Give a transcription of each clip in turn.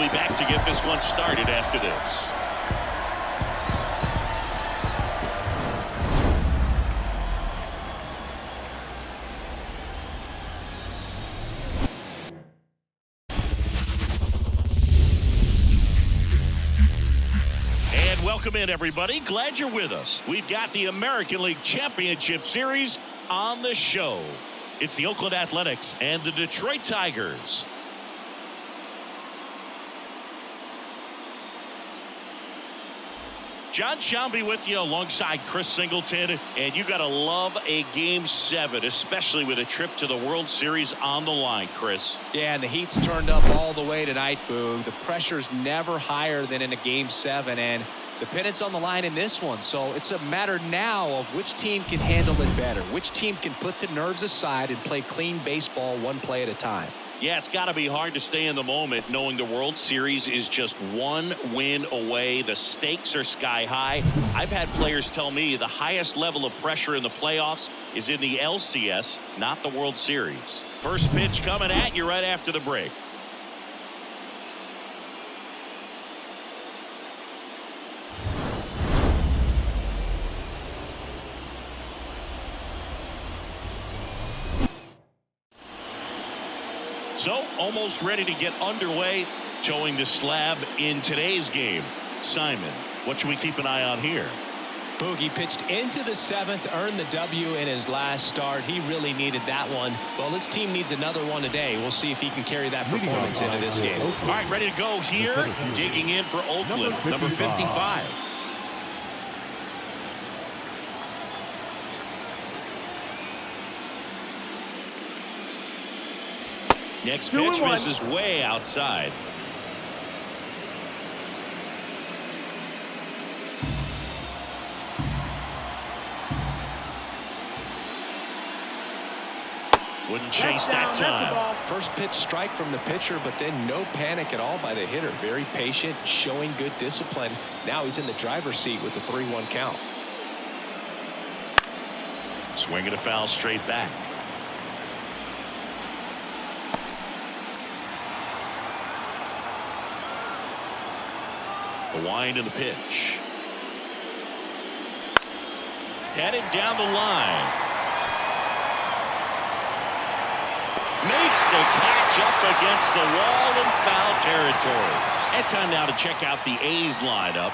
be back to get this one started after this. Welcome in, everybody. Glad you're with us. We've got the American League Championship Series on the show. It's the Oakland Athletics and the Detroit Tigers. John Shambi with you alongside Chris Singleton, and you got to love a Game 7, especially with a trip to the World Series on the line, Chris. Yeah, and the heat's turned up all the way tonight, Boog. The pressure's never higher than in a Game 7, and the pennant's on the line in this one. So it's a matter now of which team can handle it better, which team can put the nerves aside and play clean baseball one play at a time. Yeah, it's got to be hard to stay in the moment knowing the World Series is just one win away. The stakes are sky high. I've had players tell me the highest level of pressure in the playoffs is in the ALCS, not the World Series. First pitch coming at you right after the break. So, almost ready to get underway, showing the slab in today's game. Simon, what should we keep an eye on here? Boogie pitched into the 7th, earned the W in his last start. He really needed that one. Well, his team needs another one today. We'll see if he can carry that performance into this game. All right, ready to go here. Digging in for Oakland, number 55. Next pitch misses way outside. Wouldn't chase that time. First pitch strike from the pitcher, but then no panic at all by the hitter. Very patient, showing good discipline. Now he's in the driver's seat with the 3-1 count. Swinging a foul straight back. The wind and the pitch. Headed down the line. Makes the catch up against the wall in foul territory. And time now to check out the A's lineup.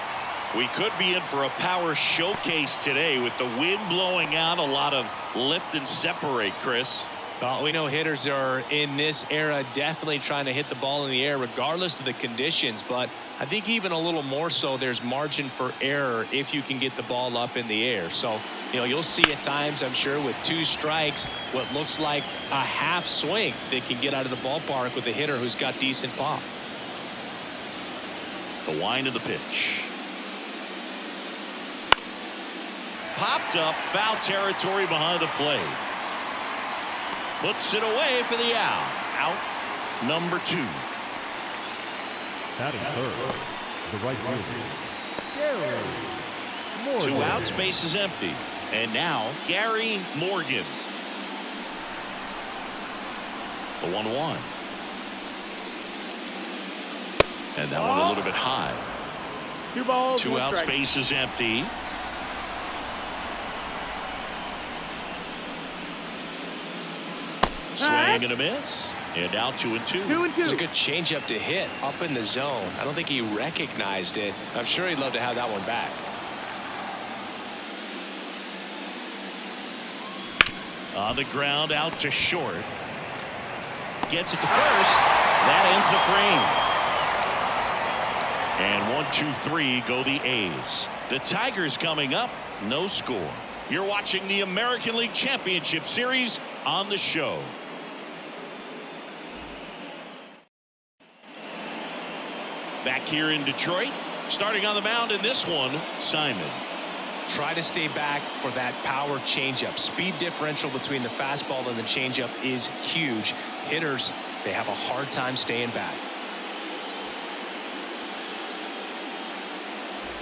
We could be in for a power showcase today with the wind blowing out. A lot of lift and separate, Chris. Well, we know hitters are in this era definitely trying to hit the ball in the air regardless of the conditions, but I think even a little more so there's margin for error if you can get the ball up in the air. So, you'll see at times, I'm sure, with 2 strikes, what looks like a half swing that can get out of the ballpark with a hitter who's got decent pop. The wind of the pitch. Popped up, foul territory behind the plate. Puts it away for the out. Out number 2. Batting third, the right fielder, 2 outs, base is empty. And now Gary Morgan. The 1-1. And that one a little bit high. 2 balls, 2 outs, base is empty. Swing and a miss. And now 2-2. 2-2. It's a good changeup to hit up in the zone. I don't think he recognized it. I'm sure he'd love to have that one back. On the ground, out to short. Gets it to first. That ends the frame. And 1-2-3 go the A's. The Tigers coming up. No score. You're watching the American League Championship Series on the show. Back here in Detroit, starting on the mound in this one, Simon. Try to stay back for that power changeup. Speed differential between the fastball and the changeup is huge. Hitters, they have a hard time staying back.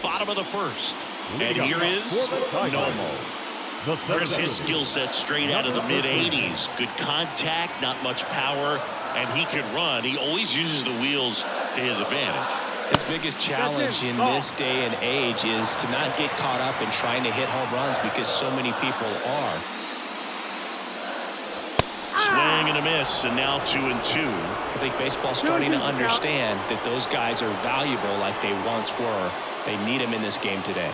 Bottom of the first. And here is Normal. Chris, his skill set straight out of the mid-80s. Good contact, not much power, and he can run. He always uses the wheels to his advantage. His biggest challenge in this day and age is to not get caught up in trying to hit home runs because so many people are. Swing and a miss, and now 2-2. I think baseball's starting to understand that those guys are valuable like they once were. They need them in this game today.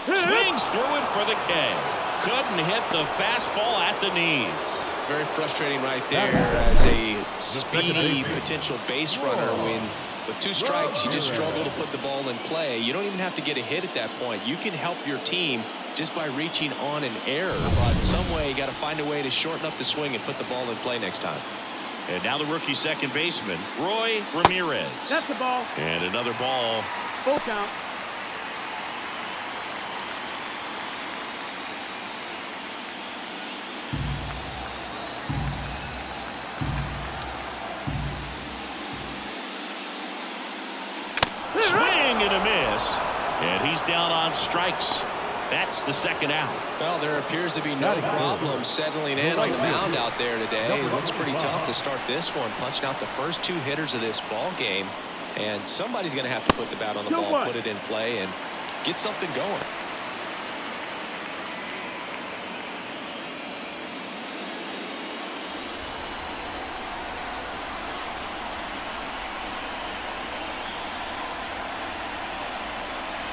Swings through it for the K. Couldn't hit the fastball at the knees. Very frustrating right there as a speedy potential base runner when with 2 strikes you just struggle to put the ball in play. You don't even have to get a hit at that point. You can help your team just by reaching on an error, but some way you got to find a way to shorten up the swing and put the ball in play next time. And now the rookie second baseman, Roy Ramirez. That's the ball. And another ball. Full count. Swing and a miss, and he's down on strikes. That's the second out. Well, there appears to be no problem settling in on the mound out there today. It looks pretty tough to start this one, punching out the first 2 hitters of this ball game, and somebody's going to have to put the bat on the ball, put it in play, and get something going.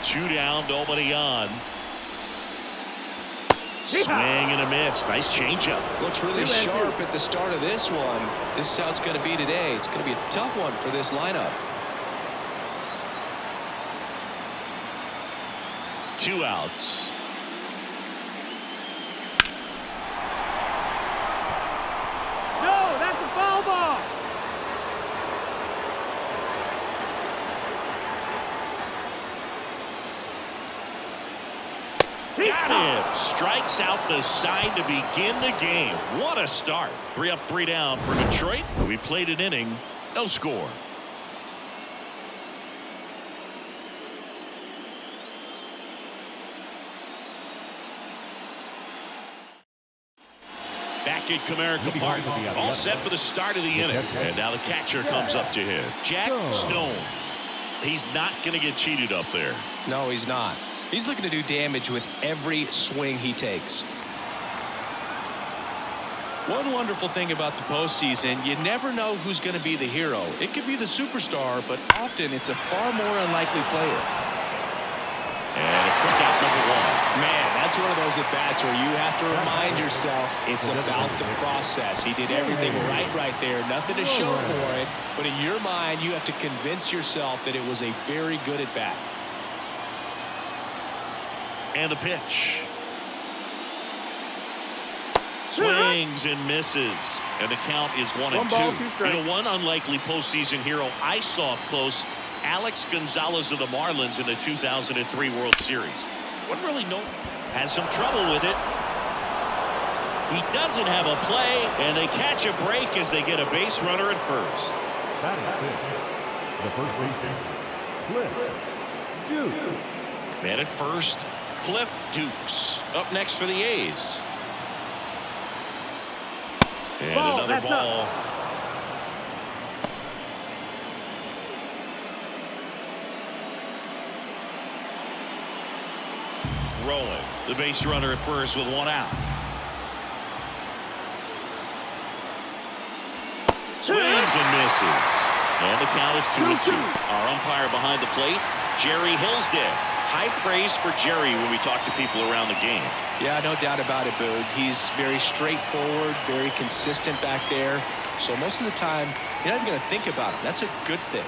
Two down, nobody on. Swing and a miss. Nice changeup. Looks really sharp at the start of this one. This is how it's going to be today. It's going to be a tough one for this lineup. 2 outs. No, that's a foul ball. Got him. Strikes out the side to begin the game. What a start. 3 up, 3 down for Detroit. We played an inning. No score. Back at Comerica Park. All set for the start of the inning. And now the catcher comes up to hit. Jack Stone. He's not going to get cheated up there. No, he's not. He's looking to do damage with every swing he takes. One wonderful thing about the postseason, you never know who's going to be the hero. It could be the superstar, but often it's a far more unlikely player. And a quick out number 1. Man, that's one of those at-bats where you have to remind yourself it's about the process. He did everything right there. Nothing to show for it. But in your mind, you have to convince yourself that it was a very good at-bat. And the pitch. Swings and misses. And the count is 1-2. You know, one unlikely postseason hero I saw up close, Alex Gonzalez of the Marlins in the 2003 World Series. Wouldn't really know. Has some trouble with it. He doesn't have a play, and they catch a break as they get a base runner at first. The first baseman, Cliff Dukes. Man at first, Cliff Dukes. Up next for the A's. And another ball. Rolling. The base runner at first with 1 out. Swings and misses. And the count is 2-2. Our umpire behind the plate, Jerry Hillsdale. High praise for Jerry when we talk to people around the game. Yeah, no doubt about it, Boog. He's very straightforward, very consistent back there. So most of the time, you're not even going to think about him. That's a good thing.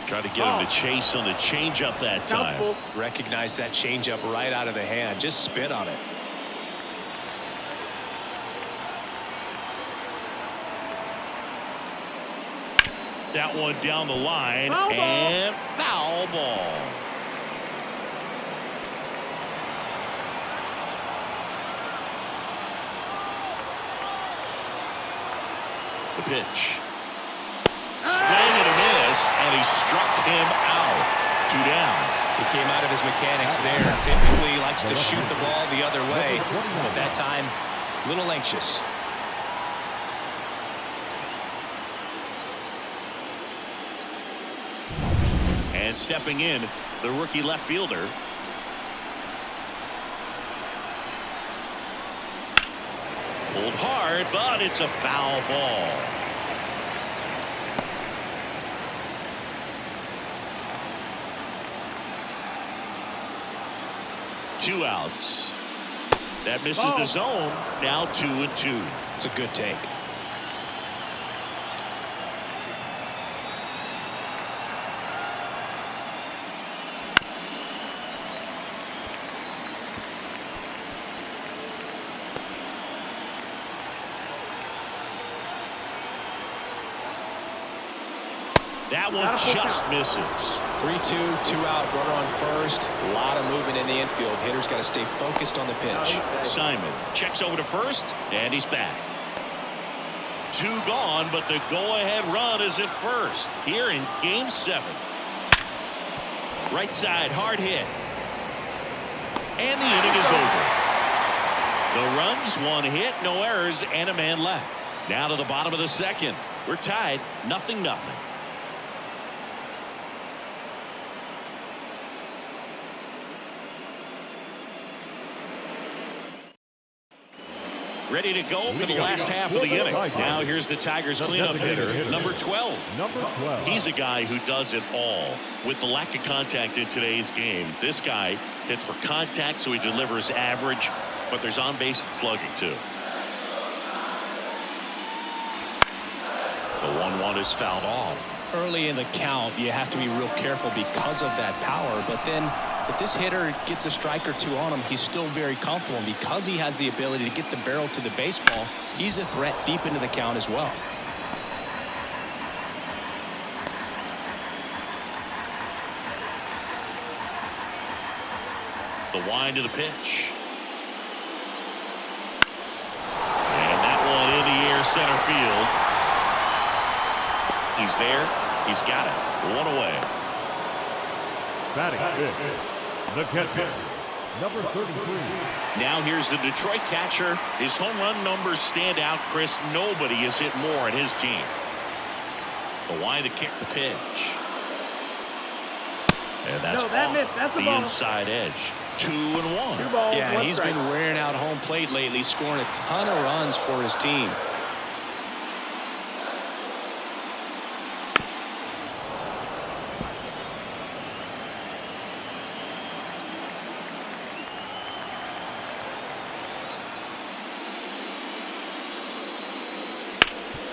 Tried to get him to chase on the changeup that time. Recognize that changeup right out of the hand. Just spit on it. That one down the line. And foul ball. The pitch. Swing and a miss, and he struck him out. 2 down. He came out of his mechanics there. Typically likes to shoot the ball the other way. At that time, a little anxious. And stepping in, the rookie left fielder. Pulled hard, but it's a foul ball. Two outs. That misses the zone. Now 2-2. It's a good take. That one just misses. 3-2, 2-out, runner on first. A lot of movement in the infield. Hitter's got to stay focused on the pitch. Simon checks over to first, and he's back. Two gone, but the go-ahead run is at first here in Game 7. Right side, hard hit. And the inning is over. The runs, one hit, no errors, and a man left. Now to the bottom of the second. We're tied, 0-0. Ready to go for the last half of the inning. Now here's the Tigers cleanup hitter, number 12. He's a guy who does it all. With the lack of contact in today's game, this guy hits for contact, so he delivers average, but there's on-base and slugging too. The 1-1 is fouled off. Early in the count, you have to be real careful because of that power, but then if this hitter gets a strike or two on him, he's still very comfortable. And because he has the ability to get the barrel to the baseball, he's a threat deep into the count as well. The wind of the pitch. And that one in the air, center field. He's there. He's got it. One away. Batting fifth, the catcher, number 33. Now here's the Detroit catcher. His home run numbers stand out, Chris. Nobody has hit more on his team. The wind to kick the pitch. And that's the inside edge. 2-1. Yeah, he's been wearing out home plate lately, scoring a ton of runs for his team.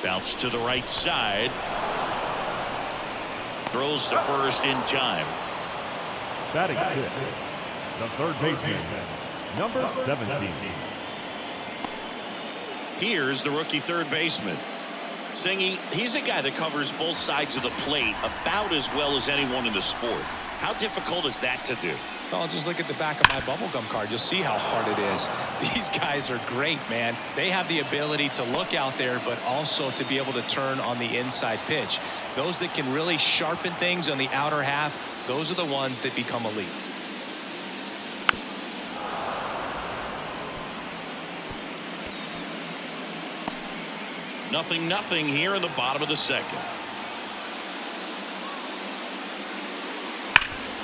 Bounce to the right side. Throws to first in time. Batting fifth, the third baseman, number 17. Here's the rookie third baseman. Singy, he's a guy that covers both sides of the plate about as well as anyone in the sport. How difficult is that to do? Well, just look at the back of my bubblegum card. You'll see how hard it is. These guys are great, man. They have the ability to look out there, but also to be able to turn on the inside pitch. Those that can really sharpen things on the outer half, those are the ones that become elite. Nothing here in the bottom of the second.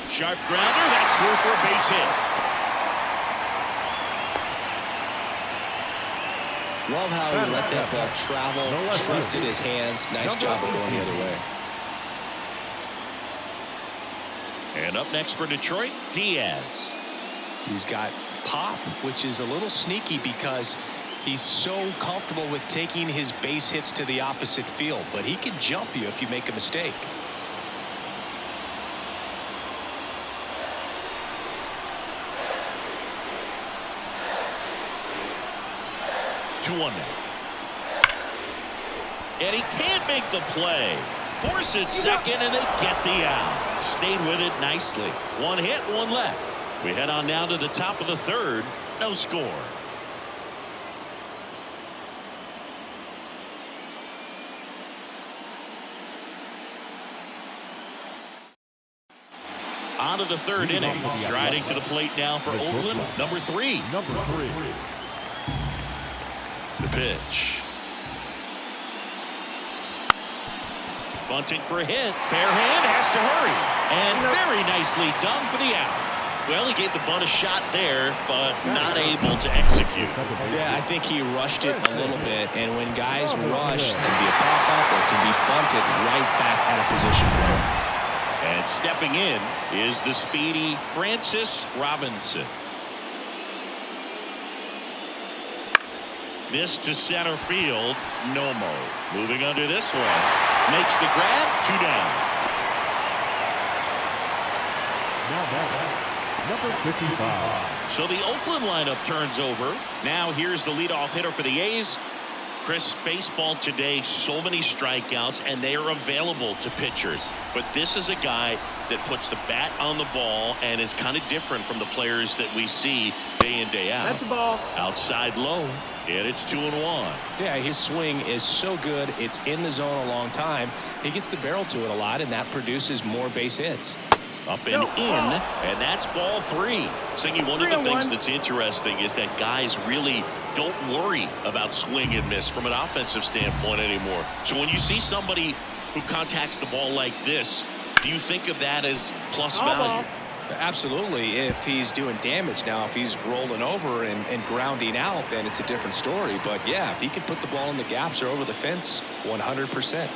Sharp grounder, that's through for a base hit. Love how he let that ball travel, twisted his hands. Nice job of going the other way. And up next for Detroit, Diaz. He's got pop, which is a little sneaky because he's so comfortable with taking his base hits to the opposite field, but he can jump you if you make a mistake. Two-one now. And he can't make the play. Force it second, and they get the out. Stayed with it nicely. One hit, one left. We head on down to the top of the third. No score. On to the third inning. Striding to the plate now for Oakland, number 3. The pitch. Bunting for a hit. Bare hand has to hurry. And very nicely done for the out. Well, he gave the bunt a shot there, but not able to execute. Yeah, I think he rushed it a little bit, and when guys rush, there can be a pop-up or can be bunted right back out of position. And stepping in is the speedy Francis Robinson. This to center field. Nomo moving under this one. Makes the grab. 2 down. Now back, number 55. So the Oakland lineup turns over. Now here's the leadoff hitter for the A's. Chris, baseball today, so many strikeouts, and they are available to pitchers. But this is a guy that puts the bat on the ball and is kind of different from the players that we see day in, day out. That's the ball. Outside low, and it's 2-1. Yeah, his swing is so good. It's in the zone a long time. He gets the barrel to it a lot, and that produces more base hits. Up and in, and that's ball 3. Singy, one of the things that's interesting is that guys really don't worry about swing and miss from an offensive standpoint anymore. So when you see somebody who contacts the ball like this, do you think of that as plus value? Absolutely. If he's doing damage now, if he's rolling over and grounding out, then it's a different story. But yeah, if he can put the ball in the gaps or over the fence, 100%. Swings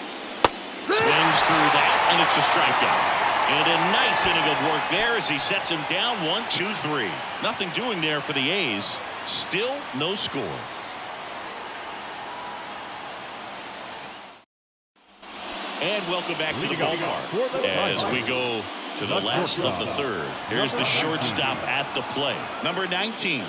through that, and it's a strikeout. And a nice inning of work there as he sets him down. 1-2-3. Nothing doing there for the A's. Still no score. And welcome back to the ballpark as we go to the last of the third. Here's the shortstop at the plate. Number 19.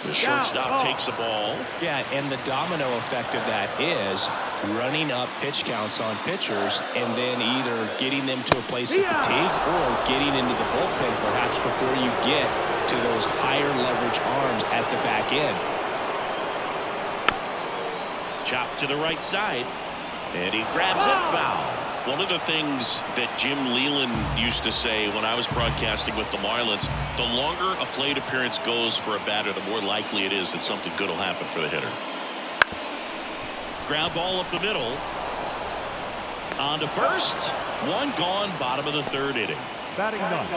The shortstop takes the ball. Yeah, and the domino effect of that is running up pitch counts on pitchers and then either getting them to a place of fatigue or getting into the bullpen perhaps before you get to those higher leverage arms at the back end. Chop to the right side, and he grabs it foul. One of the things that Jim Leland used to say when I was broadcasting with the Marlins, the longer a plate appearance goes for a batter, the more likely it is that something good will happen for the hitter. Ground ball up the middle. On to first. One gone, bottom of the third inning. Batting ninth,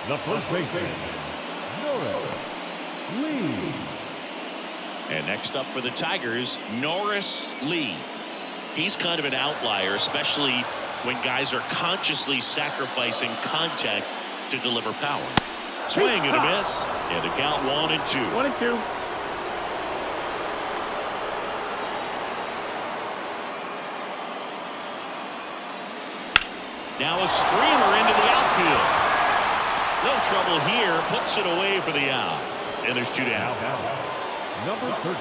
the first baseman, Norris Lee. And next up for the Tigers, Norris Lee. He's kind of an outlier, especially when guys are consciously sacrificing contact to deliver power. Swing and a miss. And a count 1-2. 1-2. Now a screamer into the outfield. No trouble here. Puts it away for the out. And there's 2 down. Number 13.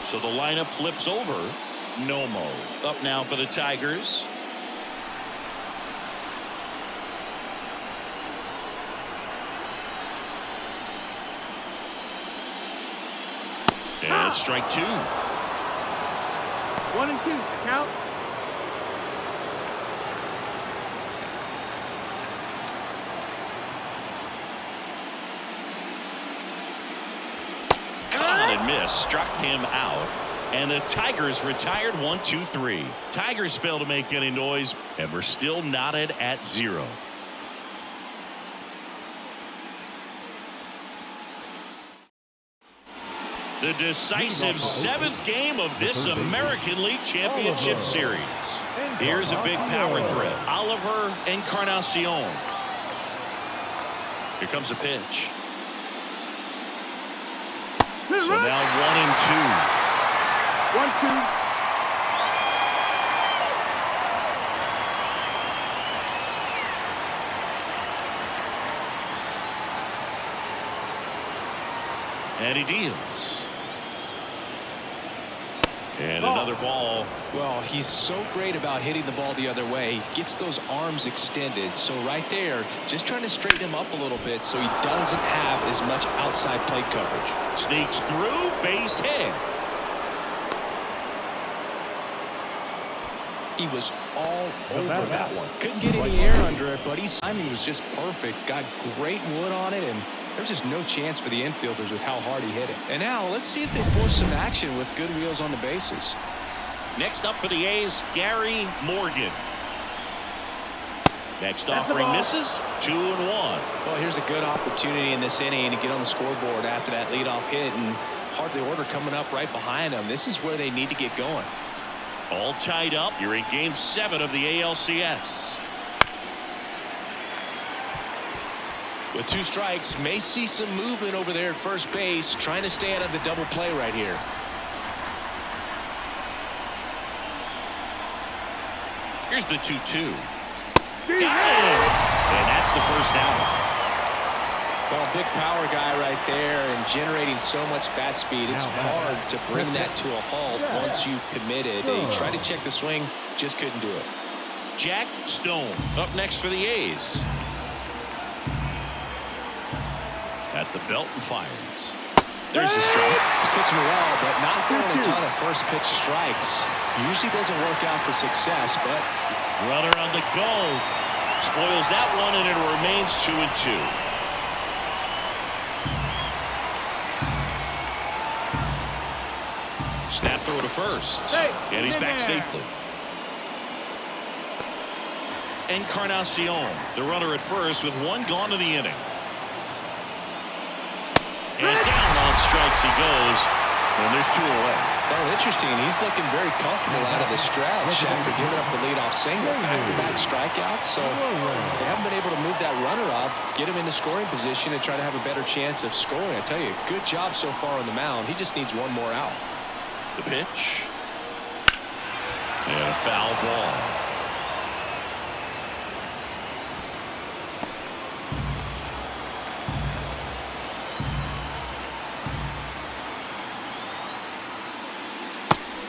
So the lineup flips over. Nomo up now for the Tigers. And strike 2. 1-2. Count. And miss, struck him out, and the Tigers retired 1-2-3. Tigers fail to make any noise, and we're still knotted at 0. The decisive 7th game of this American League Championship Series. Here's a big power threat. Oliver Encarnacion. Here comes a pitch. So now 1-2. 1-2. And he deals. And another ball. Well, he's so great about hitting the ball the other way. He gets those arms extended. So right there, just trying to straighten him up a little bit so he doesn't have as much outside plate coverage. Sneaks through, base hit. He was all over that one. Couldn't get any air under it, but his timing was just perfect. Got great wood on it, and There's just no chance for the infielders with how hard he hit it. And now let's see if they force some action with good wheels on the bases. Next up for the A's, Gary Morgan. Next offering misses. 2-1. Well, here's a good opportunity in this inning to get on the scoreboard after that leadoff hit, and hardly order coming up right behind them. This is where they need to get going. All tied up. You're in Game 7 of the ALCS. With 2 strikes, may see some movement over there at first base, trying to stay out of the double play right here. Here's the 2-2. Got it! And that's the first out. Well, big power guy right there and generating so much bat speed. It's hard to bring that to a halt once you've committed. He tried to check the swing, just couldn't do it. Jack Stone up next for the A's. At the belt and fires. There's the strike. He's pitching well, but not throwing a ton of first pitch strikes. Usually doesn't work out for success, but runner on the go. Spoils that one, and it remains 2-2. Snap throw to first. And he's back safely. Encarnacion, the runner at first with 1 gone in the inning. And down on strikes he goes. And there's 2 away. Oh, interesting. He's looking very comfortable out of the stretch after giving up the leadoff single. Back-to-back strikeouts, so they haven't been able to move that runner up, get him into scoring position, and try to have a better chance of scoring. I tell you, good job so far on the mound. He just needs 1 more out. The pitch. And a foul ball.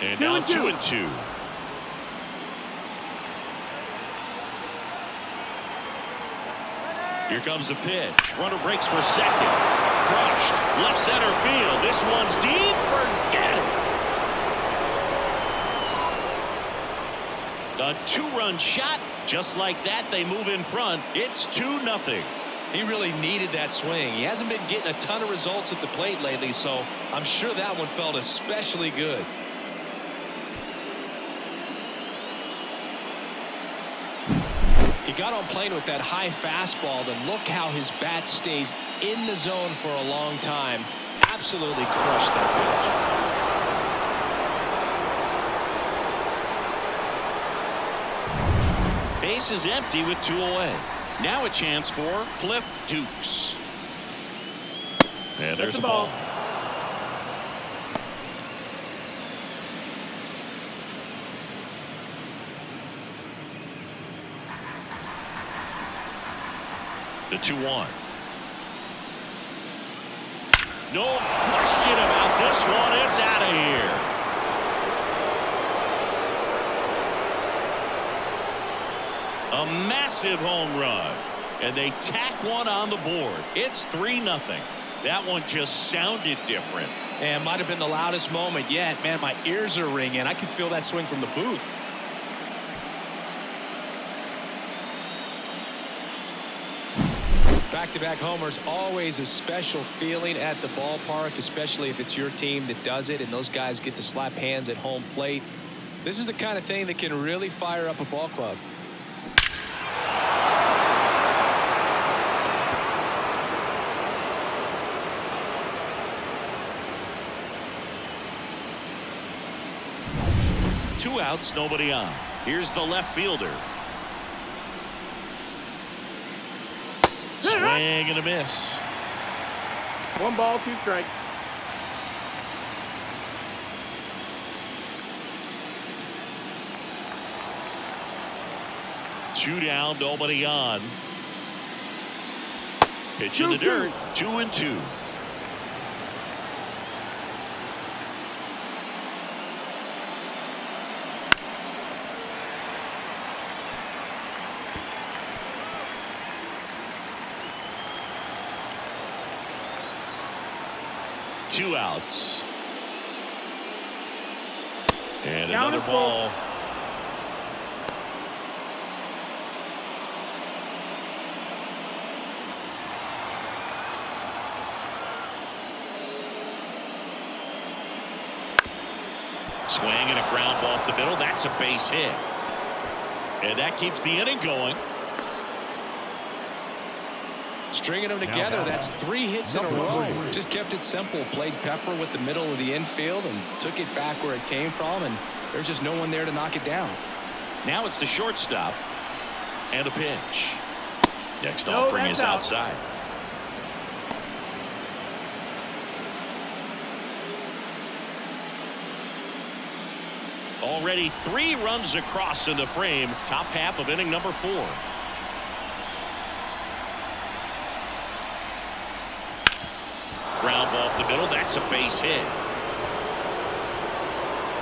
And now 2-2. Here comes the pitch. Runner breaks for second. Crushed. Left center field. This one's deep. Forget it. A 2-run shot. Just like that, they move in front. It's 2-0. He really needed that swing. He hasn't been getting a ton of results at the plate lately, so I'm sure that one felt especially good. He got on plane with that high fastball, then look how his bat stays in the zone for a long time. Absolutely crushed that pitch. Base is empty with 2 away. Now a chance for Cliff Dukes. And there's the ball. The 2-1. No question about this one. It's out of here. A massive home run. And they tack one on the board. It's 3-0. That one just sounded different. And might have been the loudest moment yet. Man, my ears are ringing. I can feel that swing from the booth. Back-to-back homers, always a special feeling at the ballpark, especially if it's your team that does it and those guys get to slap hands at home plate. This is the kind of thing that can really fire up a ball club. Two outs, nobody on. Here's the left fielder. Swing and a miss. 1 ball, 2 strikes. Two down, nobody on. Pitch in the dirt. 2-2. Two outs. And another ball. Swing and a ground ball up the middle. That's a base hit. And that keeps the inning going. Stringing them together, that's 3 hits in a row. Just kept it simple. Played pepper with the middle of the infield and took it back where it came from, and there's just no one there to knock it down. Now it's the shortstop and a pitch. Next offering is outside. Already 3 runs across in the frame. Top half of inning number 4. Ground ball up the middle. That's a base hit.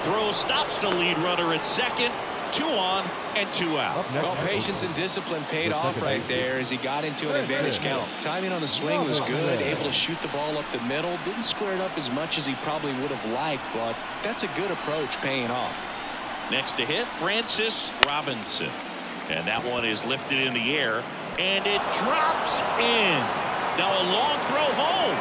Throw stops the lead runner at second. 2 on and 2 out. Well, patience and discipline paid off right there as he got into an advantage count. Timing on the swing was good, able to shoot the ball up the middle. Didn't square it up as much as he probably would have liked, but that's a good approach paying off. Next to hit, Francis Robinson. And that one is lifted in the air, and it drops in. Now a long throw home.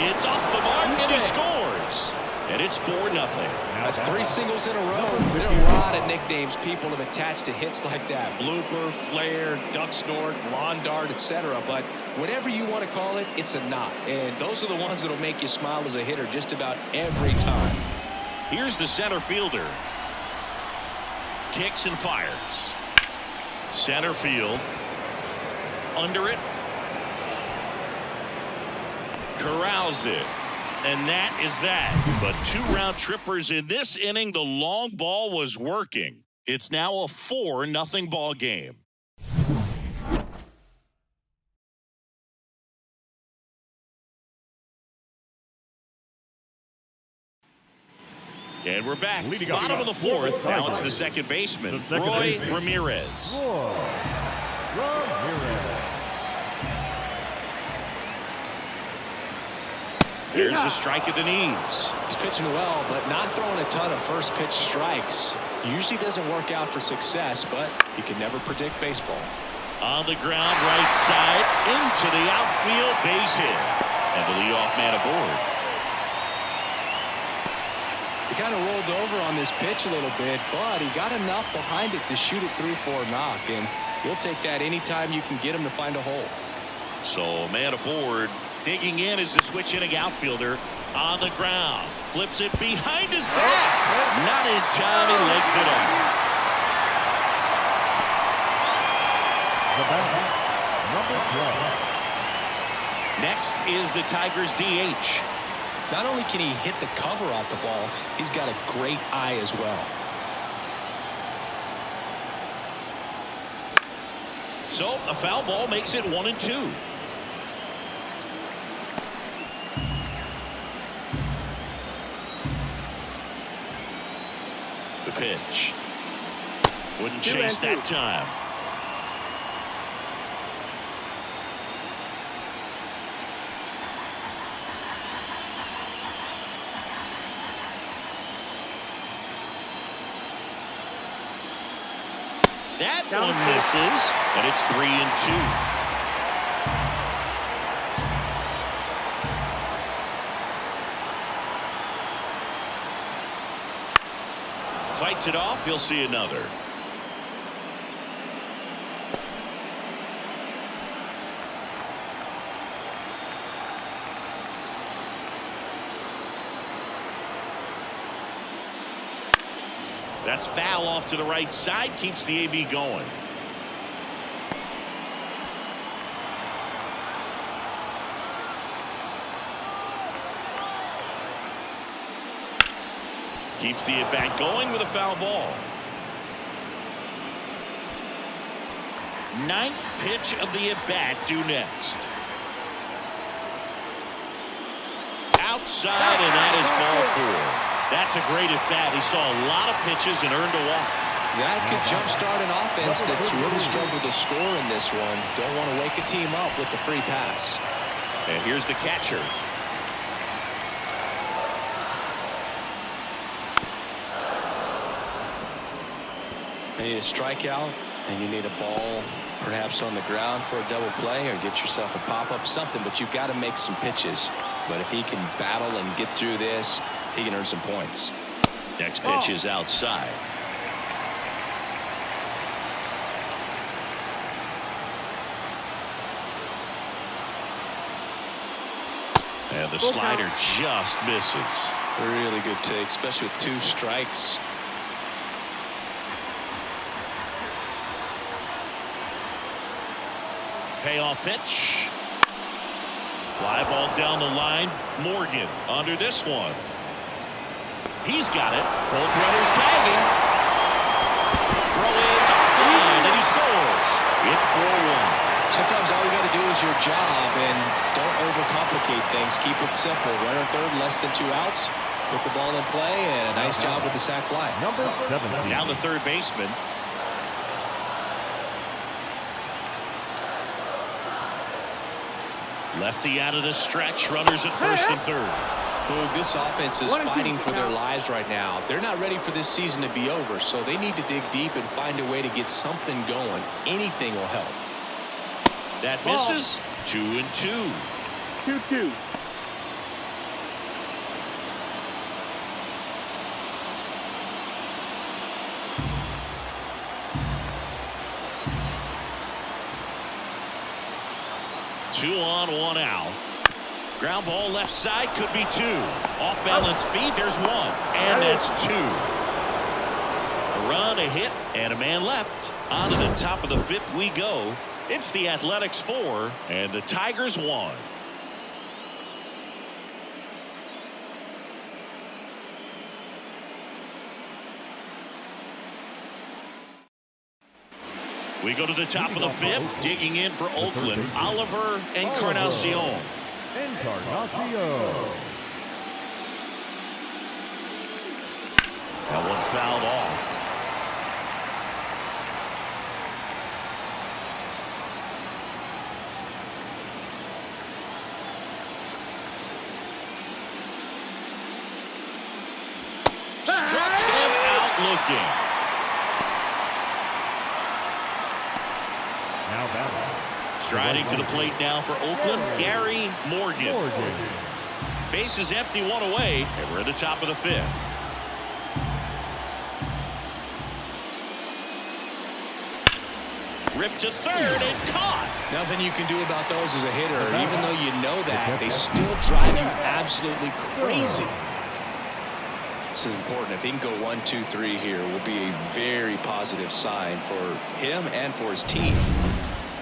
It's off the mark, and he scores. And it's 4-0. That's 3 singles in a row. There are a lot of nicknames people have attached to hits like that. Blooper, flare, duck snort, lawn dart, etc. But whatever you want to call it, it's a knot. And those are the ones that'll make you smile as a hitter just about every time. Here's the center fielder. Kicks and fires. Center field. Under it. Corrals it. And that is that. But 2 round trippers in this inning. The long ball was working. It's now a 4-0 ball game. And we're back. Bottom of the 4th. Now it's the second baseman, Roy Ramirez. There's a strike at the knees. He's pitching well, but not throwing a ton of first pitch strikes. Usually doesn't work out for success, but you can never predict baseball. On the ground, right side, into the outfield, base hit. And the leadoff man aboard. He kind of rolled over on this pitch a little bit, but he got enough behind it to shoot it 3-4 knock, and you'll take that anytime you can get him to find a hole. So man aboard. Digging in is the switch inning outfielder on the ground. Flips it behind his back. Not in time. He legs it off. The batter, number 12. Next is the Tigers DH. Not only can he hit the cover off the ball, he's got a great eye as well. So a foul ball makes it 1-2. The pitch. Wouldn't chase that time. That one misses, and it's 3-2. Fights it off. He'll see another. That's foul off to the right side. Keeps the AB going. Keeps the at-bat going with a foul ball. 9th pitch of the at-bat due next. Outside, and that is ball 4. That's a great at-bat. He saw a lot of pitches and earned a walk. That could jumpstart an offense that's really struggled to score in this one. Don't want to wake a team up with the free pass. And here's the catcher. You need a strikeout, and you need a ball perhaps on the ground for a double play, or get yourself a pop-up, something, but you've got to make some pitches. But if he can battle and get through this, he can earn some points. Next pitch is outside. And the slider just misses. Really good take, especially with 2 strikes. Payoff pitch. Fly ball down the line. Morgan under this one. He's got it. Both runners tagging. Throw is off the line, and he scores. It's 4-1. Sometimes all you got to do is your job, and don't overcomplicate things. Keep it simple. Runner third, less than 2 outs. Put the ball in play, and a nice job with the sac fly. Number 17. Now the third baseman. Lefty out of the stretch. Runners at first and third. Boog, this offense is fighting for their lives right now. They're not ready for this season to be over, so they need to dig deep and find a way to get something going. Anything will help. That misses. 2-2. 2-2. Two on, 1 out. Ground ball left side, could be 2. Off balance feed, there's 1. And that's 2. A run, a hit, and a man left. On to the top of the 5th we go. It's the Athletics 4 and the Tigers 1. We go to the top of the 5th. Digging in for Oakland, Oliver Encarnacion. That one fouled off. Struck him out looking. Now batting. Striding to the plate now for Oakland, Gary Morgan. Base is empty, 1 away, and we're at the top of the 5th. Ripped to third and caught. Nothing you can do about those as a hitter. Even though you know that, they still drive you absolutely crazy. This is important. If he can go 1, 2, 3 here, will be a very positive sign for him and for his team.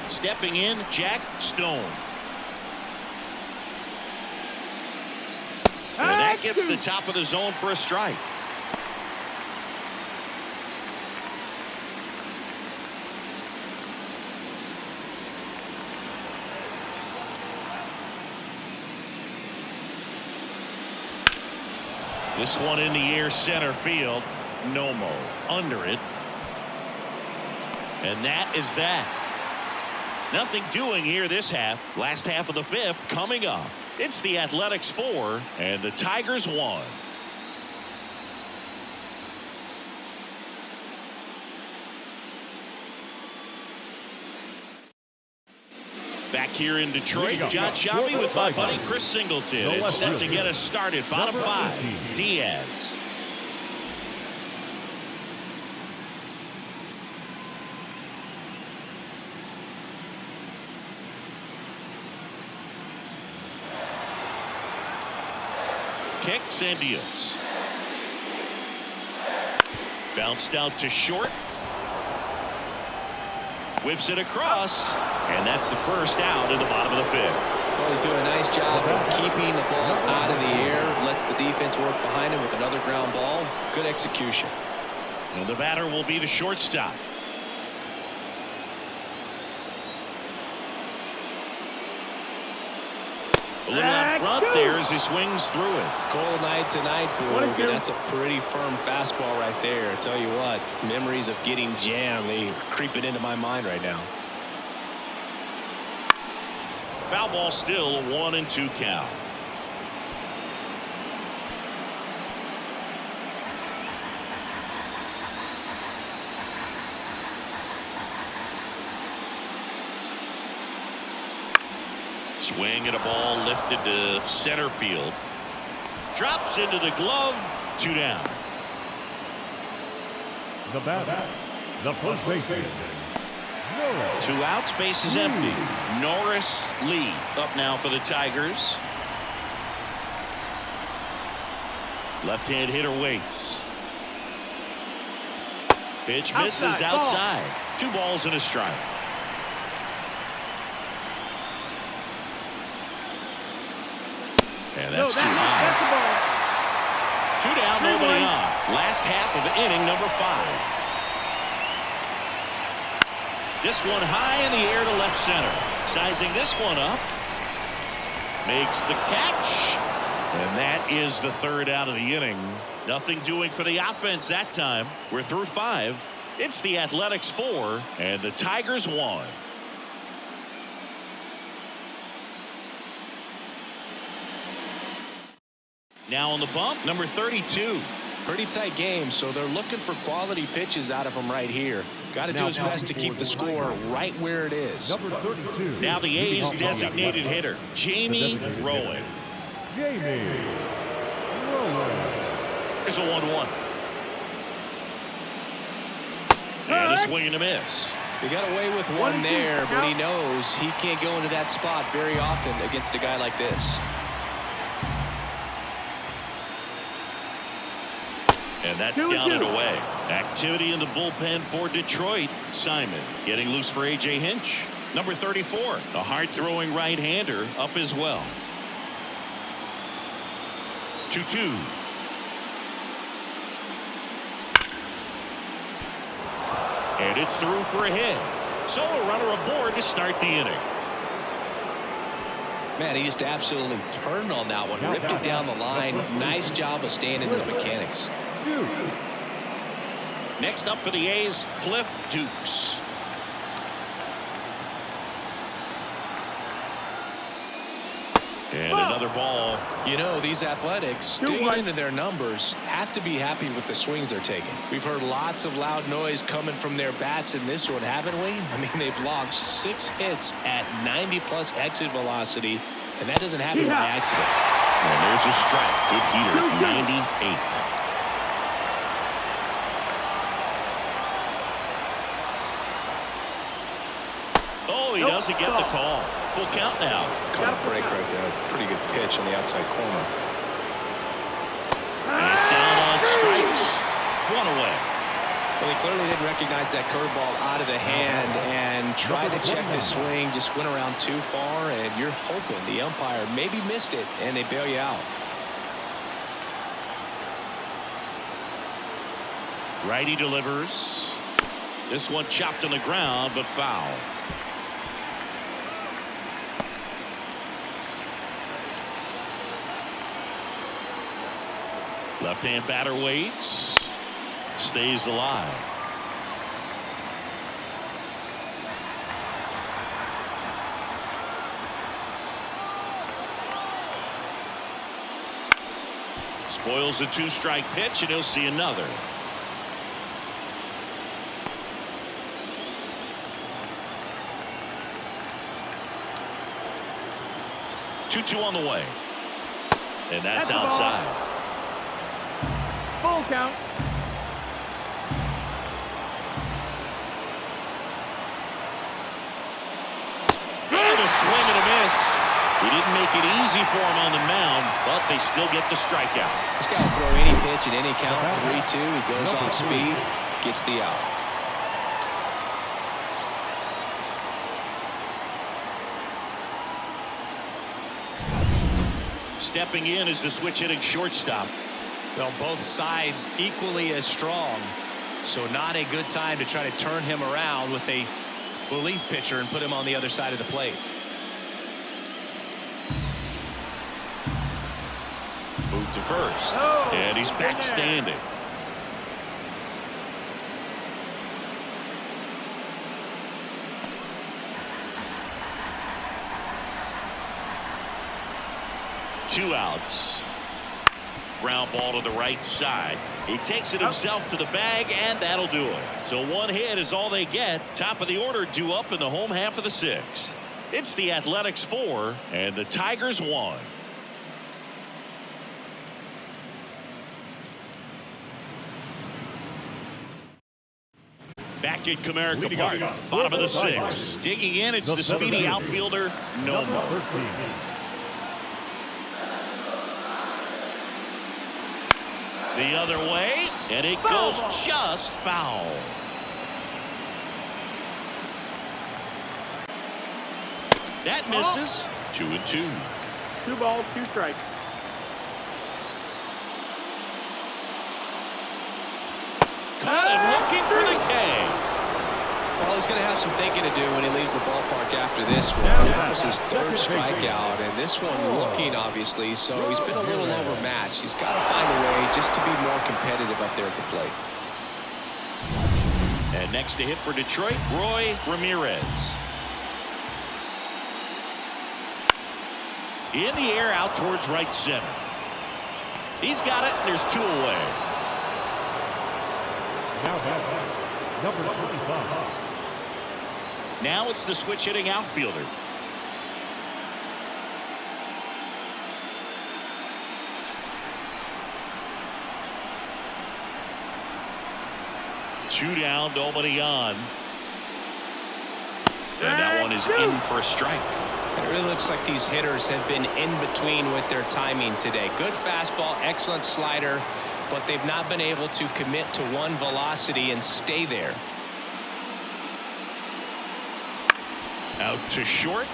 Stepping in, Jack Stone. And that gets the top of the zone for a strike. This one in the air, center field. Nomo under it. And that is that. Nothing doing here this half. Last half of the 5th coming up. It's the Athletics 4 and the Tigers 1. Back here in Detroit, John Shabby with my buddy Chris Singleton. It's set to get us started. Bottom 5, Diaz. Kicks and deals. Bounced out to short. Whips it across, and that's the first out in the bottom of the 5th. Well, he's doing a nice job of keeping the ball out of the air. Lets the defense work behind him with another ground ball. Good execution. And the batter will be the shortstop. A little out front there as he swings through it. Cold night tonight, Boog, and that's a pretty firm fastball right there. I tell you what, memories of getting jammed, they creeping into my mind right now. Foul ball still, a 1-2 count. Swing at a ball lifted to center field. Drops into the glove. 2 down. The batter, the first baseman, Norris. 2 outs, base is empty. Norris Lee up now for the Tigers. Left-hand hitter waits. Pitch misses outside. 2 balls and a strike. And that's too high. 2 down, nobody on. Last half of inning number 5. This one high in the air to left center. Sizing this one up. Makes the catch. And that is the 3rd out of the inning. Nothing doing for the offense that time. We're through 5. It's the Athletics 4 and the Tigers 1. Now on the bump, number 32. Pretty tight game, so they're looking for quality pitches out of him right here. Got to do his best to keep the score right where it is. Number 32. Now the A's designated hitter, Jamie Rowan. Jamie Rowan. Here's a 1-1. And a swing and a miss. He got away with one there, but he knows he can't go into that spot very often against a guy like this. And that's down and away. Activity in the bullpen for Detroit. Simon getting loose for A.J. Hinch. Number 34, a hard-throwing right-hander up as well. 2-2. And it's through for a hit. So a runner aboard to start the inning. Man, he just absolutely turned on that one. Ripped it down the line. Nice job of staying in his mechanics. Next up for the A's, Cliff Dukes. And another ball. You know, these Athletics, digging into their numbers, have to be happy with the swings they're taking. We've heard lots of loud noise coming from their bats in this one, haven't we? I mean, they've logged 6 hits at 90+ exit velocity, and that doesn't happen by accident. And there's a strike. Good heater, 98. Oh, he doesn't get the call. Full count now. Caught a break right there. Pretty good pitch on the outside corner. And down on strikes. 1 away. Well, he clearly didn't recognize that curveball out of the hand and tried to check the swing. Just went around too far, and you're hoping the umpire maybe missed it, and they bail you out. Righty delivers. This one chopped on the ground, but foul. Left-hand batter waits. Stays alive. Spoils the 2-strike pitch, and he'll see another. Two on the way. And that's outside. Full count. And a swing and a miss. He didn't make it easy for him on the mound, but they still get the strikeout. This guy will throw any pitch at any count. 3-2. He goes off speed, gets the out. Stepping in is the switch hitting shortstop. Well, both sides equally as strong, so not a good time to try to turn him around with a relief pitcher and put him on the other side of the plate. Move to first, and he's back standing. Two outs. Ground ball to the right side. He takes it himself to the bag, and that'll do it. So 1 hit is all they get. Top of the order due up in the home half of the 6th. It's the Athletics 4 and the Tigers 1. market Comerica Park. Bottom of the 6th. Digging in, it's the speedy outfielder, Nomo. The other way, and it goes just foul. That misses. 2-2. 2 balls, 2 strikes. Caught him looking for the K. Well, he's going to have some thinking to do when he leaves the ballpark after this one. That was his 3rd strikeout, and this one looking, obviously, so he's been a little overmatched. He's got to find a way just to be more competitive up there at the plate. And next to hit for Detroit, Roy Ramirez. In the air, out towards right center. He's got it, and there's 2 away. Now back, number 25. Now it's the switch-hitting outfielder. Two down, nobody on. And that one is in for a strike. It really looks like these hitters have been in between with their timing today. Good fastball, excellent slider, but they've not been able to commit to one velocity and stay there. Out to short.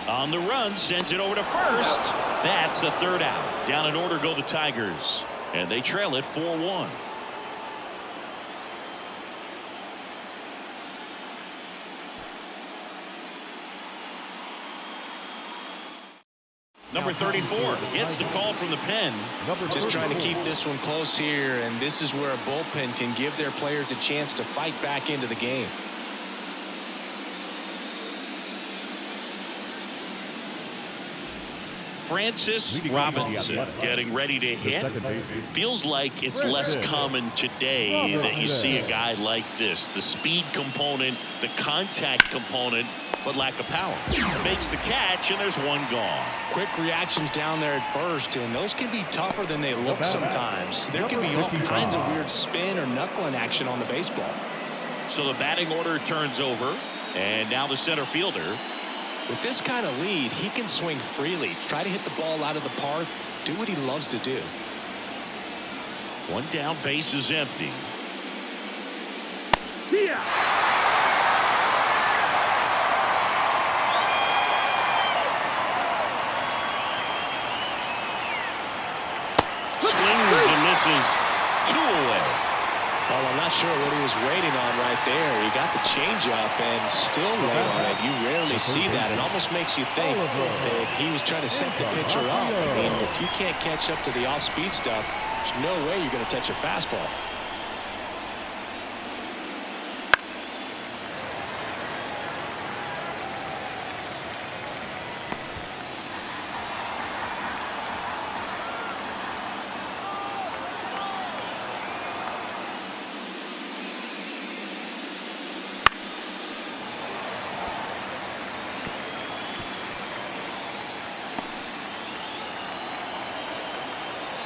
On the run, sends it over to first. That's the 3rd out. Down in order go the Tigers. And they trail it 4-1. Number 34 gets the call from the pen. Just trying to keep this one close here, and this is where a bullpen can give their players a chance to fight back into the game. Francis Robinson getting ready to hit. Feels like it's less common today that you see a guy like this. The speed component, the contact component, but lack of power. Makes the catch, and there's 1 gone. Quick reactions down there at first, and those can be tougher than they look sometimes. There can be all kinds of weird spin or knuckling action on the baseball. So the batting order turns over, and now the center fielder. With this kind of lead, he can swing freely, try to hit the ball out of the park, do what he loves to do. 1 down, base is empty. Yeah. Swings and misses. 2 away. Well, I'm not sure what he was waiting on right there. He got the changeup and still wait on it. You rarely see that. It almost makes you think that he was trying to set the pitcher up. I mean, if you can't catch up to the off-speed stuff, there's no way you're going to touch a fastball.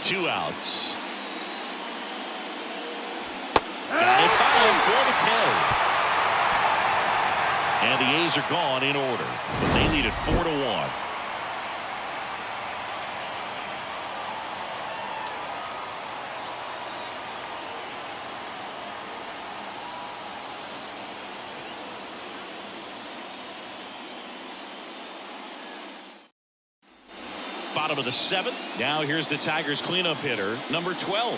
Two outs. Got it fouled for the K. And the A's are gone in order. They lead it 4-1. Bottom of the 7th. Now here's the Tigers cleanup hitter, number 12.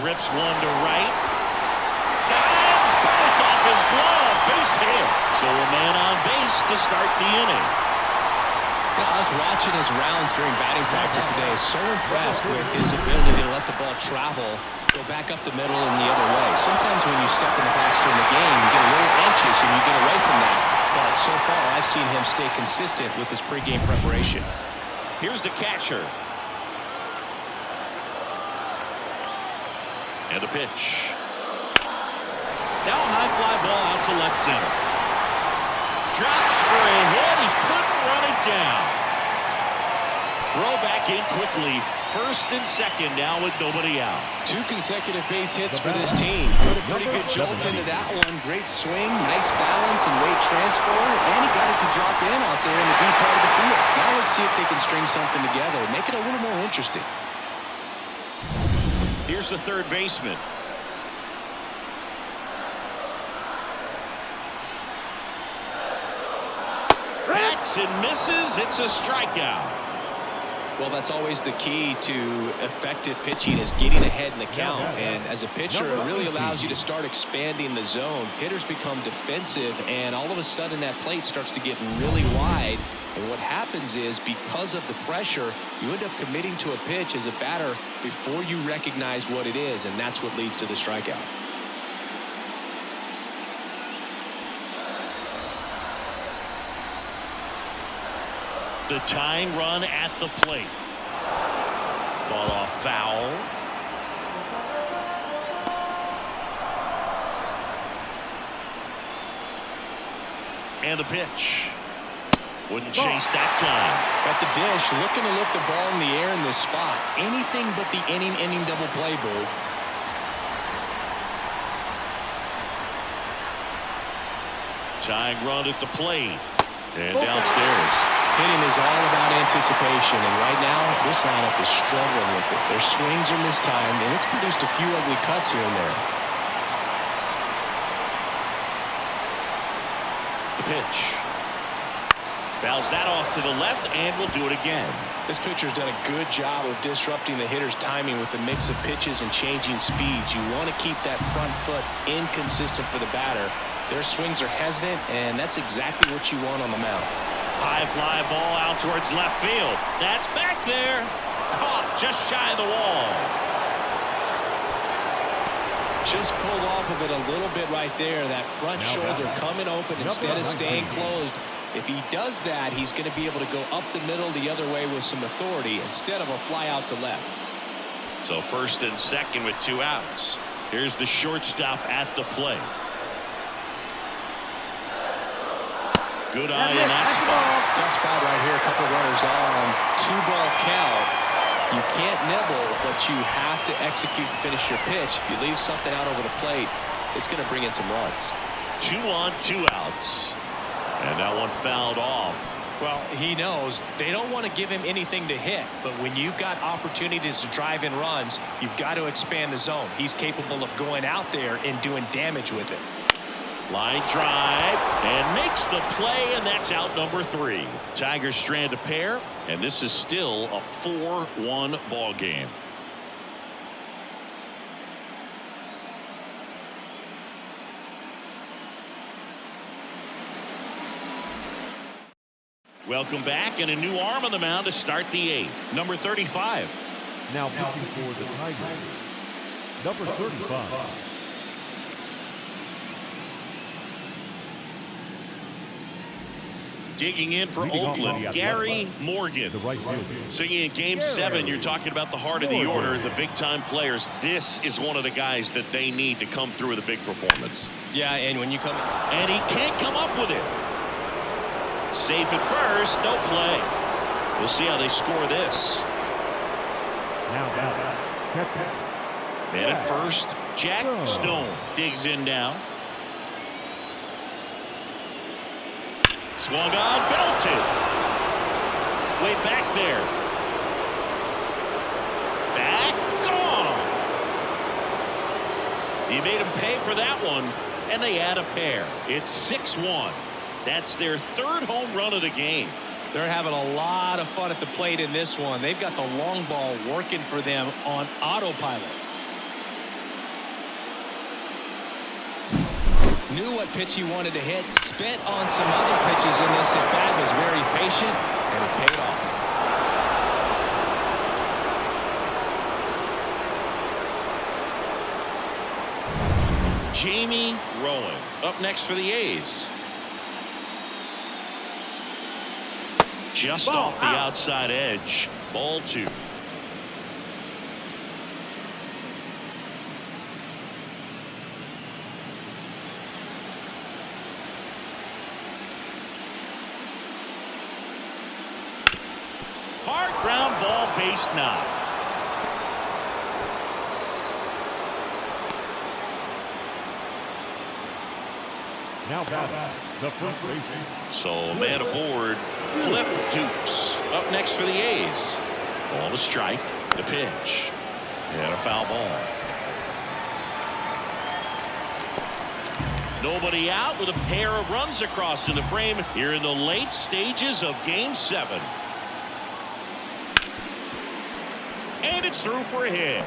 Rips one to right. It's off his glove. Base hit. So a man on base to start the inning. I was watching his rounds during batting practice today. So impressed with his ability to let the ball travel, go back up the middle and the other way. Sometimes when you step in the box during the game, you get a little anxious and you get away from that. But so far, I've seen him stay consistent with his pregame preparation. Here's the catcher. And the pitch. Now a high fly ball out to left center. Drops for a hit. He couldn't run it down. throw back in quickly. First and second now with nobody out. 2 consecutive base hits for this team. Put a pretty good jolt into that one. Great swing, nice balance and weight transfer, and he got it to drop in out there in the deep part of the field. Now let's see if they can string something together, make it a little more interesting. Here's the third baseman. Backs and misses. It's a strikeout. Well, that's always the key to effective pitching, is getting ahead in the count. And as a pitcher, it really allows you to start expanding the zone. Hitters become defensive, and all of a sudden that plate starts to get really wide. And what happens is, because of the pressure, you end up committing to a pitch as a batter before you recognize what it is, and that's what leads to the strikeout. The tying run at the plate. Fall off foul. And the pitch. Wouldn't chase that time. At the dish, looking to lift the ball in the air in this spot. Anything but the inning double play, Bird. Tying run at the plate. And downstairs. Hitting is all about anticipation, and right now this lineup is struggling with it. Their swings are mistimed, and it's produced a few ugly cuts here and there. The pitch. Fouls that off to the left, and will do it again. This pitcher's done a good job of disrupting the hitter's timing with the mix of pitches and changing speeds. You want to keep that front foot inconsistent for the batter. Their swings are hesitant, and that's exactly what you want on the mound. High fly ball out towards left field. That's back there. Caught just shy of the wall. Just pulled off of it a little bit right there. That front shoulder coming open instead of staying closed. If he does that, he's going to be able to go up the middle the other way with some authority instead of a fly out to left. So first and second with 2 outs. Here's the shortstop at the plate. Good eye in that spot. Tough spot right here. A couple runners on. 2-ball count. You can't nibble, but you have to execute and finish your pitch. If you leave something out over the plate, it's going to bring in some runs. 2 on, 2 outs. And that one fouled off. Well, he knows they don't want to give him anything to hit, but when you've got opportunities to drive in runs, you've got to expand the zone. He's capable of going out there and doing damage with it. Line drive and makes the play, and that's out number 3. Tigers strand a pair, and this is still a 4-1 ball game. Welcome back, and a new arm on the mound to start the 8th. Number 35. Now pitching for the Tigers, number 35. Digging in for Oakland, Gary Morgan. The right fielder. Singing in Game 7, you're talking about the heart of the order, the big-time players. This is one of the guys that they need to come through with a big performance. Yeah, and when you come... And he can't come up with it. Safe at first, no play. We'll see how they score this. Now catcher. Man at first, Jack Stone digs in now. Swung on, belted. Way back there. Back, gone. He made him pay for that one, and they add a pair. It's 6-1. That's their 3rd home run of the game. They're having a lot of fun at the plate in this one. They've got the long ball working for them on autopilot. Knew what pitch he wanted to hit, spent on some other pitches in this at bat, was very patient, and it paid off. Jamie Rowan up next for the A's. Just off the outside edge. Ball 2. Hard ground base knock. Now batting, the first baseman. So man aboard, Cliff Dukes. Up next for the A's. Ball to strike. The pitch. And a foul ball. Nobody out with a pair of runs across in the frame here in the late stages of Game 7. And it's through for a hit.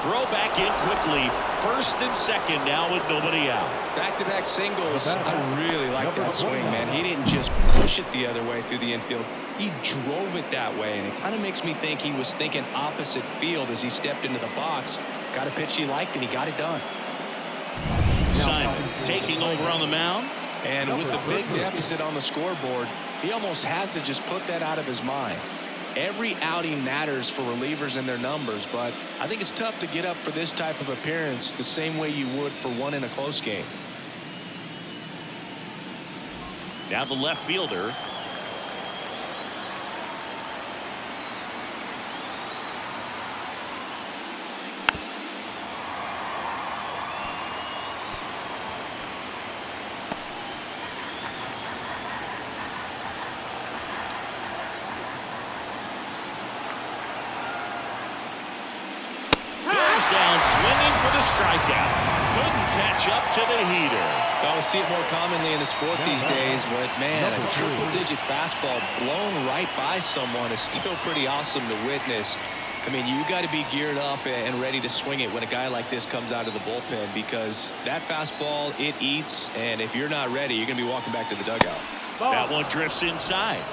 Throw back in quickly. First and second now with nobody out. Back-to-back singles. I really like that swing, man. He didn't just push it the other way through the infield. He drove it that way, and it kind of makes me think he was thinking opposite field as he stepped into the box. Got a pitch he liked, and he got it done. Simon taking over on the mound. And with the big deficit on the scoreboard, he almost has to just put that out of his mind. Every outing matters for relievers and their numbers, but I think it's tough to get up for this type of appearance the same way you would for one in a close game. Now the left fielder. Down swinging for the strikeout. Couldn't catch up to the heater. I see it more commonly in the sport these days, but man, a triple-digit fastball blown right by someone is still pretty awesome to witness. I mean, you got to be geared up and ready to swing it when a guy like this comes out of the bullpen, because that fastball, it eats, and if you're not ready, you're going to be walking back to the dugout. That one drifts inside.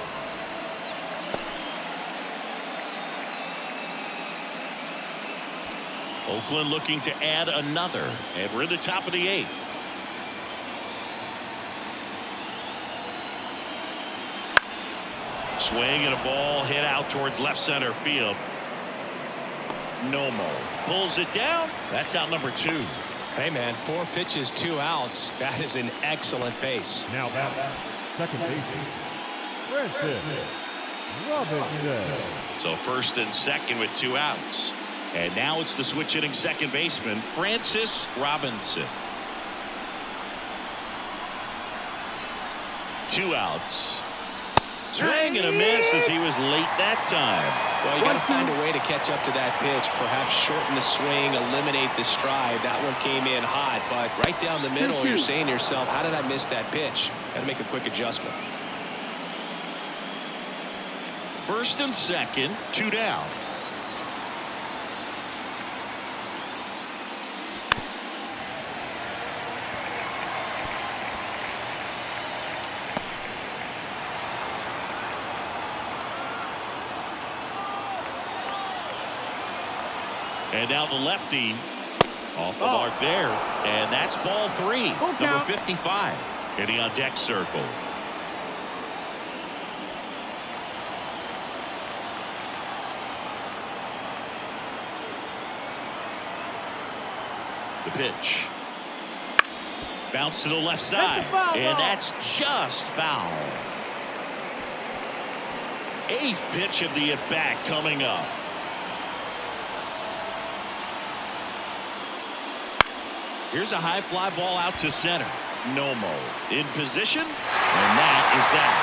Oakland looking to add another, and we're in the top of the 8th. Swing and a ball hit out towards left center field. Nomo pulls it down. That's out number 2. Hey man, 4 pitches, 2 outs. That is an excellent pace. Now batting, second baseman, Francis Robinson. So first and second with 2 outs. And now it's the switch hitting second baseman, Francis Robinson. 2 outs. Swing and a miss as he was late that time. Well, you got to find a way to catch up to that pitch. Perhaps shorten the swing, eliminate the stride. That one came in hot, but right down the middle, you're saying to yourself, how did I miss that pitch? Got to make a quick adjustment. First and second, 2 down. And now the lefty off the mark there. And that's ball 3. Number 55 hitting on deck circle. The pitch. Bounce to the left side. And that's just foul. 8th pitch of the at-bat coming up. Here's a high fly ball out to center. Nomo in position, and that is that.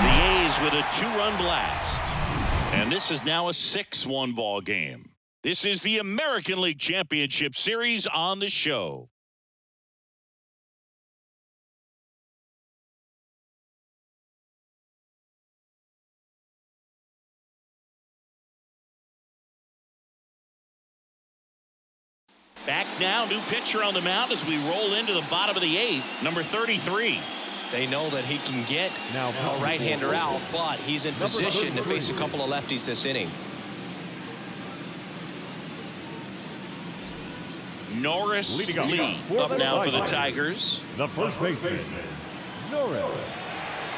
The A's with a 2-run blast. And this is now a 6-1 ball game. This is the American League Championship Series on the show. Back now, new pitcher on the mound as we roll into the bottom of the 8th, number 33. They know that he can get a right-hander out, but he's in position to face a couple of lefties this inning. Norris Lee up now for the Tigers. The first baseman, Norris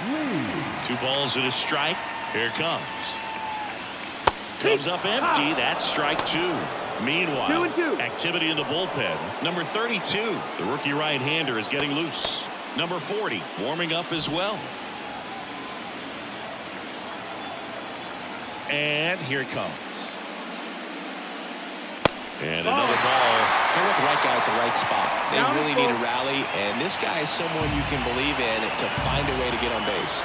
Lee. 2 balls and a strike. Here it comes. Comes up empty. That's strike 2. Meanwhile, activity in the bullpen. Number 32, the rookie right-hander, is getting loose. Number 40, warming up as well. And here it comes. And another ball. They want the right guy at the right spot. They Down really the need a ball. rally, and this guy is someone you can believe in to find a way to get on base.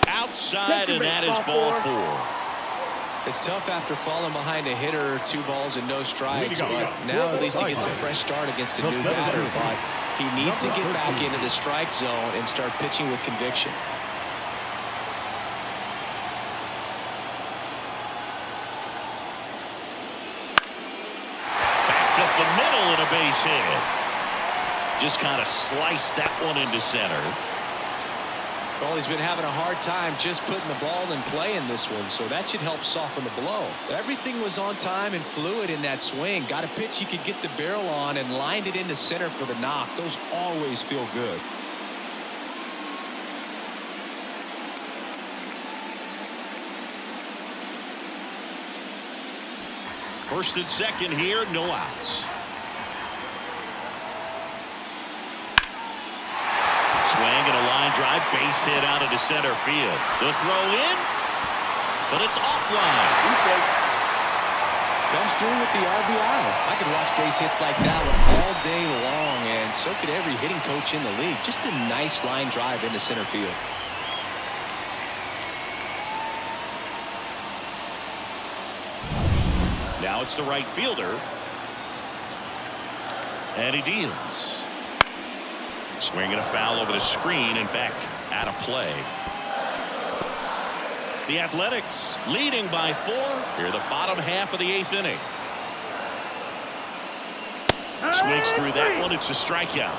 Outside, and that is ball 4. It's tough after falling behind a hitter, 2 balls and no strikes, Leading but off. now at least he gets a fresh start against a new batter. But he needs to get back into the strike zone and start pitching with conviction. Back up the middle and a base hit. Just kind of sliced that one into center. Well, he's been having a hard time just putting the ball in play in this one, so that should help soften the blow. Everything was on time and fluid in that swing. Got a pitch he could get the barrel on and lined it into center for the knock. Those always feel good. First and second here, no outs. Swing and a line drive, base hit out into center field. The throw in, but it's offline. Comes through with the RBI. I could watch base hits like that one all day long, and so could every hitting coach in the league. Just a nice line drive into center field. Now it's the right fielder. And he deals. Swinging a foul over the screen and back out of play. The Athletics leading by 4 here the bottom half of the 8th inning. Swings through that one. It's a strikeout.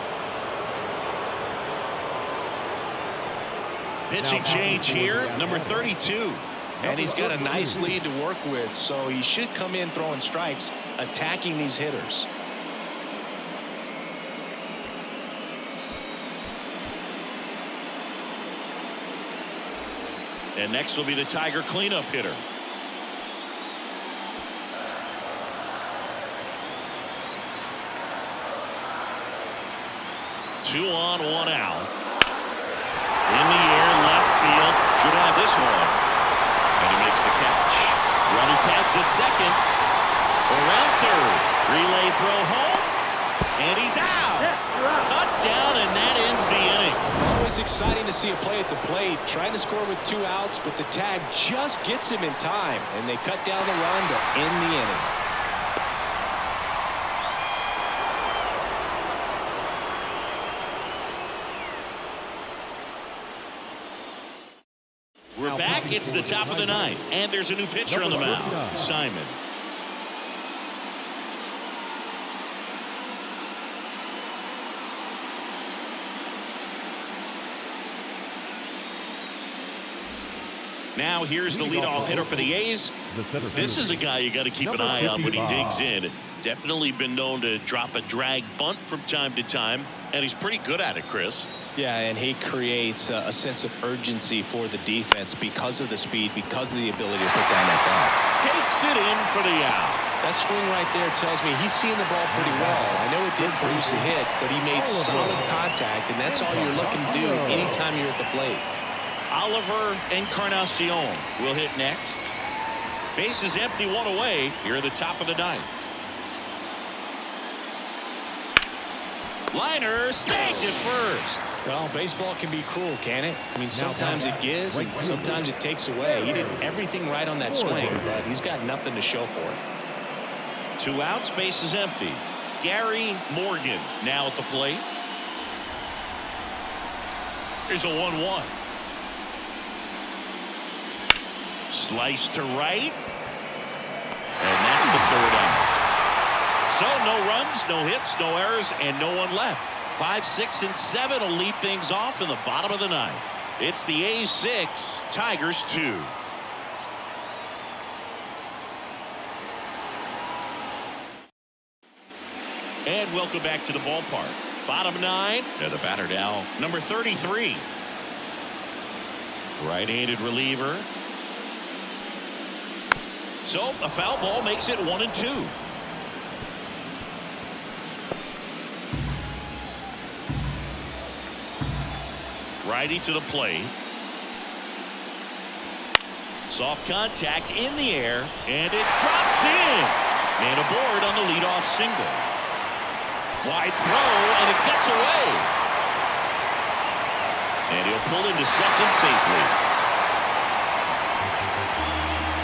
Pitching change here, number 32. And he's got a nice lead to work with, so he should come in throwing strikes, attacking these hitters. And next will be the Tiger cleanup hitter. Two on, 1 out. In the air, left field. Should have this one. And he makes the catch. Runner tags at second. Around third. Relay throw home. And he's out. Cut down, and that ends the inning. Always exciting to see a play at the plate. Trying to score with 2 outs, but the tag just gets him in time. And they cut down the run to end the inning. We're back. It's the top of the 9th. And there's a new pitcher on the mound. Simon. Now here's the leadoff hitter for the A's. This is a guy you got to keep an eye on when he digs in. Definitely been known to drop a drag bunt from time to time, and he's pretty good at it, Chris. Yeah, and he creates a sense of urgency for the defense because of the speed, because of the ability to put down that bunt. Takes it in for the out. That swing right there tells me he's seeing the ball pretty well. I know it did produce a hit, but he made solid contact, and that's all you're looking to do anytime you're at the plate. Oliver Encarnacion will hit next. Base is empty, 1 away. Here at the top of the 9th. Liner snagged at first. Well, baseball can be cruel, can it? I mean, sometimes it gives and sometimes it takes away. He did everything right on that swing, but he's got nothing to show for it. 2 outs, base is empty. Gary Morgan now at the plate. Here's a 1-1. Slice to right. And that's the 3rd out. So no runs, no hits, no errors, and no one left. 5, 6, and 7 will lead things off in the bottom of the 9th. It's the A's 6, Tigers 2. And welcome back to the ballpark. Bottom 9, and the batter now, number 33. Right-handed reliever. So a foul ball makes it 1-2. Righty to the plate. Soft contact in the air, and it drops in. And aboard on the leadoff single. Wide throw, and it gets away. And he'll pull into second safely.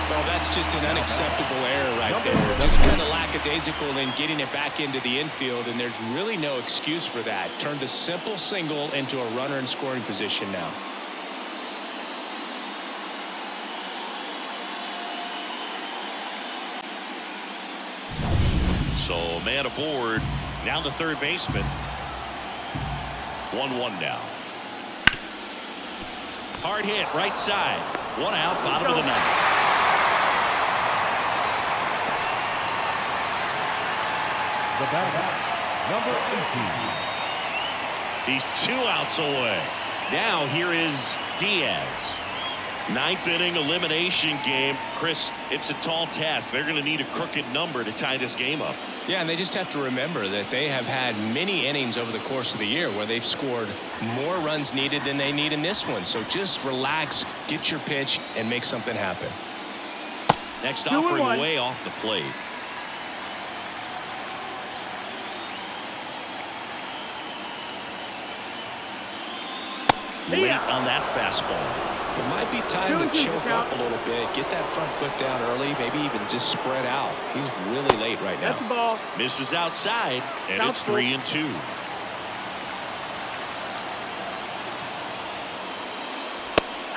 Well, that's just an unacceptable error right there. Just kind of lackadaisical in getting it back into the infield, and there's really no excuse for that. Turned a simple single into a runner in scoring position now. So man aboard. Now the third baseman. 1-1 now. Hard hit right side. One out, bottom of the ninth. The batter, number 18. He's 2 outs away. Now here is Diaz. Ninth inning elimination game. Chris, it's a tall task. They're going to need a crooked number to tie this game up. Yeah, and they just have to remember that they have had many innings over the course of the year where they've scored more runs needed than they need in this one. So just relax, get your pitch, and make something happen. Next offering way off the plate. Late on that fastball. It might be time to choke up a little bit, get that front foot down early, maybe even just spread out. He's really late right now. That's the ball. Misses outside, and it's 3-2.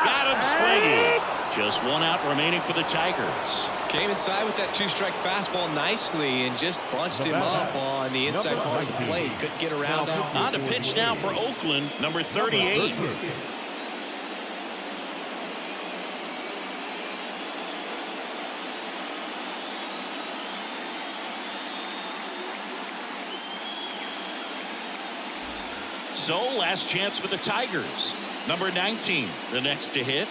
Got him swinging. Just 1 out remaining for the Tigers. Came inside with that 2-strike fastball nicely and just bunched him up on the inside part of the plate. Couldn't get around it. On to pitch now for Oakland, number 38. So last chance for the Tigers. Number 19, the next to hit.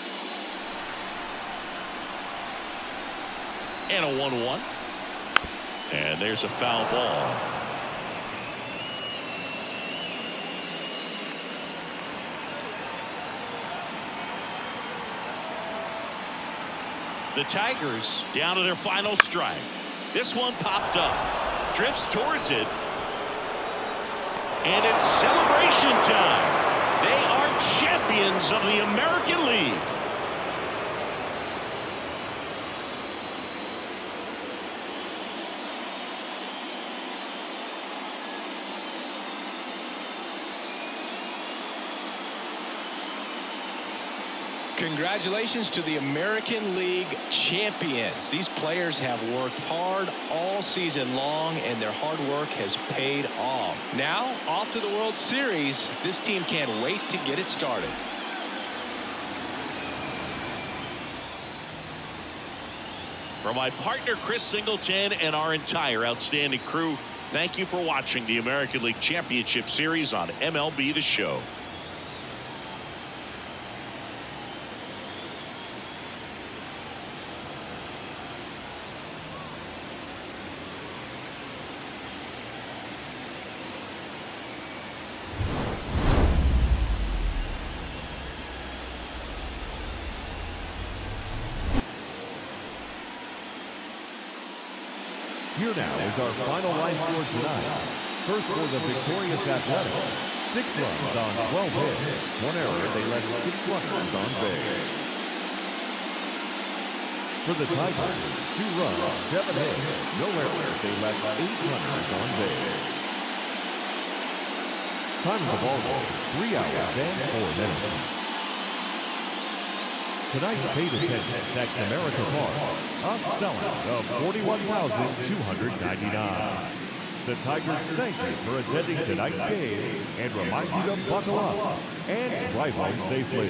And a 1-1. And there's a foul ball. The Tigers down to their final strike. This one popped up. Drifts towards it. And it's celebration time. They are champions of the American League. Congratulations to the American League champions. These players have worked hard all season long, and their hard work has paid off. Now, off to the World Series. This team can't wait to get it started. For my partner, Chris Singleton, and our entire outstanding crew, thank you for watching the American League Championship Series on MLB The Show. Here now is our final line score tonight. First for the victorious Athletics, 6 runs on 12 hits. 1 error, they left 6 runners on base. For the Tigers, 2 runs, 7 hits. No errors, they left 8 runners on base. Time of the ball game, 3 hours and 4 minutes. Tonight's paid attendance at America Park, a sellout of 41,299. The Tigers thank you for attending tonight's game and remind you to buckle up and drive home safely.